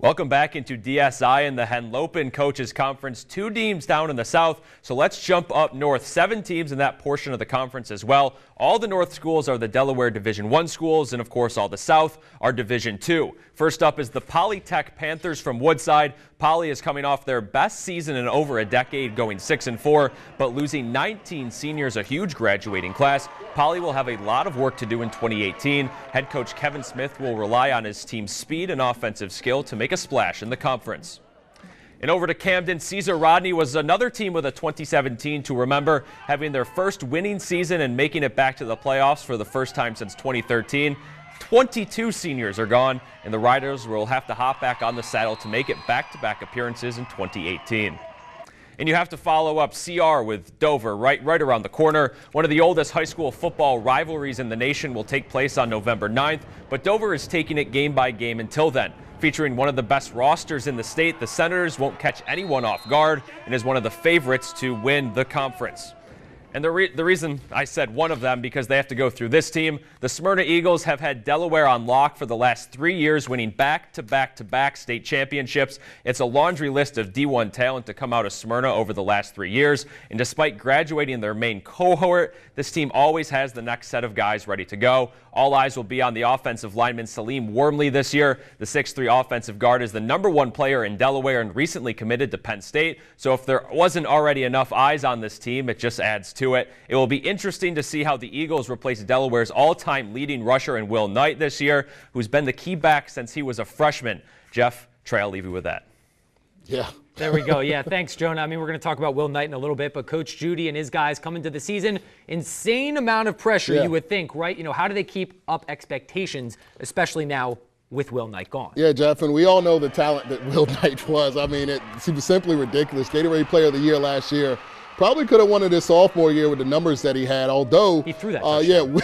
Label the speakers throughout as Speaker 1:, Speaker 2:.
Speaker 1: Welcome back into DSI and the Henlopen Coaches Conference. 2 teams down in the South, so let's jump up north. 7 teams in that portion of the conference as well. All the North schools are the Delaware Division I schools, and of course all the South are Division II. First up is the Polytech Panthers from Woodside. Poly is coming off their best season in over a decade, going 6-4, but losing 19 seniors, a huge graduating class. Poly will have a lot of work to do in 2018. Head coach Kevin Smith will rely on his team's speed and offensive skill to make a splash in the conference. And over to Camden, Caesar Rodney was another team with a 2017 to remember, having their first winning season and making it back to the playoffs for the first time since 2013. 22 seniors are gone, and the Riders will have to hop back on the saddle to make it back-to-back appearances in 2018. And you have to follow up CR with Dover right around the corner. One of the oldest high school football rivalries in the nation will take place on November 9th, but Dover is taking it game by game until then. Featuring one of the best rosters in the state, the Senators won't catch anyone off guard and is one of the favorites to win the conference. And the reason I said one of them, because they have to go through this team. The Smyrna Eagles have had Delaware on lock for the last 3 years, winning back-to-back state championships. It's a laundry list of D1 talent to come out of Smyrna over the last 3 years. And despite graduating their main cohort, this team always has the next set of guys ready to go. All eyes will be on the offensive lineman Salim Wormley this year. The 6'3" offensive guard is the #1 player in Delaware and recently committed to Penn State. So if there wasn't already enough eyes on this team, it just adds to it. It will be interesting to see how the Eagles replace Delaware's all-time leading rusher in Will Knight this year, who's been the key back since he was a freshman. Jeff, Trey, I'll leave you with that.
Speaker 2: Yeah.
Speaker 3: There we go. Yeah, thanks, Jonah. I mean, we're going to talk about Will Knight in a little bit, but Coach Judy and his guys come into the season, insane amount of pressure, you would think, right? You know, how do they keep up expectations, especially now with Will Knight gone?
Speaker 2: Yeah, Jeff, and we all know the talent that Will Knight was. I mean, it was simply ridiculous. Gatorade Player of the Year last year. Probably could have won it his sophomore year with the numbers that he had, although
Speaker 3: he threw that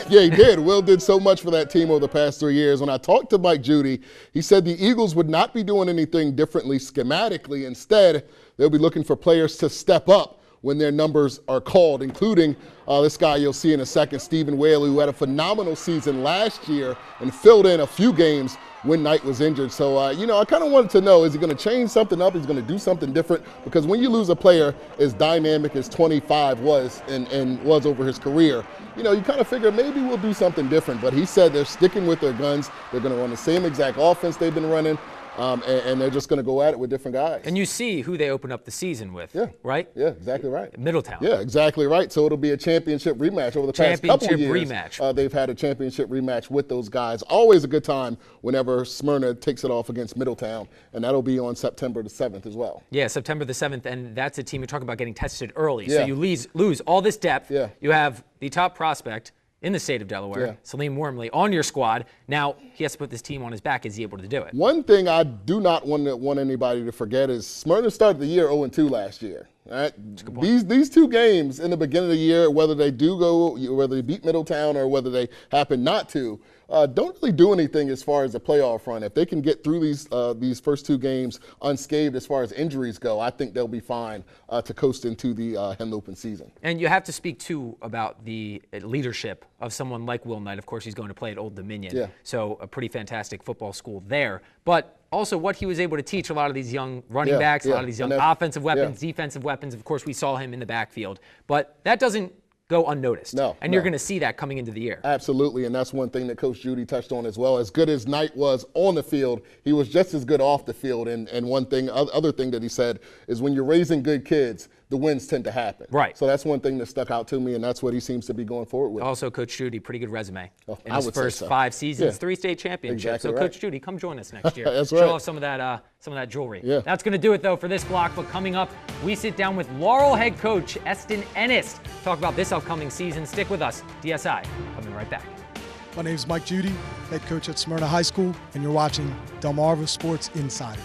Speaker 2: yeah, he did. Will did so much for that team over the past 3 years. When I talked to Mike Judy, he said the Eagles would not be doing anything differently schematically. Instead, they'll be looking for players to step up when their numbers are called, including this guy you'll see in a second, Stephen Whaley, who had a phenomenal season last year and filled in a few games when Knight was injured. So, you know, I kind of wanted to know, is he going to change something up? Is he going to do something different? Because when you lose a player as dynamic as 25 was and was over his career, you know, you kind of figure maybe we'll do something different. But he said they're sticking with their guns. They're going to run the same exact offense they've been running. And they're just going to go at it with different guys.
Speaker 3: And you see who they open up the season with, right?
Speaker 2: Yeah, exactly right.
Speaker 3: Middletown.
Speaker 2: Yeah, exactly right. So it'll be a championship rematch over the past couple of years.
Speaker 3: Rematch.
Speaker 2: They've had a championship rematch with those guys. Always a good time whenever Smyrna takes it off against Middletown, and that'll be on September the 7th as well.
Speaker 3: Yeah, September the 7th, and that's a team you're talking about getting tested early. So you lose all this depth.
Speaker 2: Yeah.
Speaker 3: You have the top prospect in the state of Delaware, Salim Wormley, on your squad. Now he has to put this team on his back. Is he able to do it?
Speaker 2: One thing I do not want anybody to forget is Smyrna started the year 0-2 last year. All right? These 2 games in the beginning of the year, whether they beat Middletown or whether they happen not to, don't really do anything as far as the playoff run. If they can get through these first 2 games unscathed as far as injuries go, I think they'll be fine to coast into the Henlopen season.
Speaker 3: And you have to speak, too, about the leadership of someone like Will Knight. Of course, he's going to play at Old Dominion, so a pretty fantastic football school there. But also what he was able to teach a lot of these young running backs, a lot of these young offensive weapons, defensive weapons. Of course, we saw him in the backfield. But that doesn't go unnoticed. And you're going to see that coming into the year.
Speaker 2: Absolutely, and that's one thing that Coach Judy touched on as well. As good as Knight was on the field, he was just as good off the field. And one thing, other thing that he said is when you're raising good kids, the wins tend to happen.
Speaker 3: Right.
Speaker 2: So that's one thing that stuck out to me, and that's what he seems to be going forward with.
Speaker 3: Also, Coach Judy, pretty good resume. In
Speaker 2: I
Speaker 3: his
Speaker 2: would
Speaker 3: first
Speaker 2: say so.
Speaker 3: 5 seasons, 3 state championships.
Speaker 2: Exactly
Speaker 3: so,
Speaker 2: right.
Speaker 3: Coach Judy, come join us next year.
Speaker 2: That's
Speaker 3: Show
Speaker 2: right.
Speaker 3: off some of that jewelry. That's going to do it, though, for this block. But coming up, we sit down with Laurel head coach Eston Ennis. Talk about this upcoming season. Stick with us. DSI, coming right back.
Speaker 4: My name is Mike Judy, head coach at Smyrna High School, and you're watching Delmarva Sports Insider.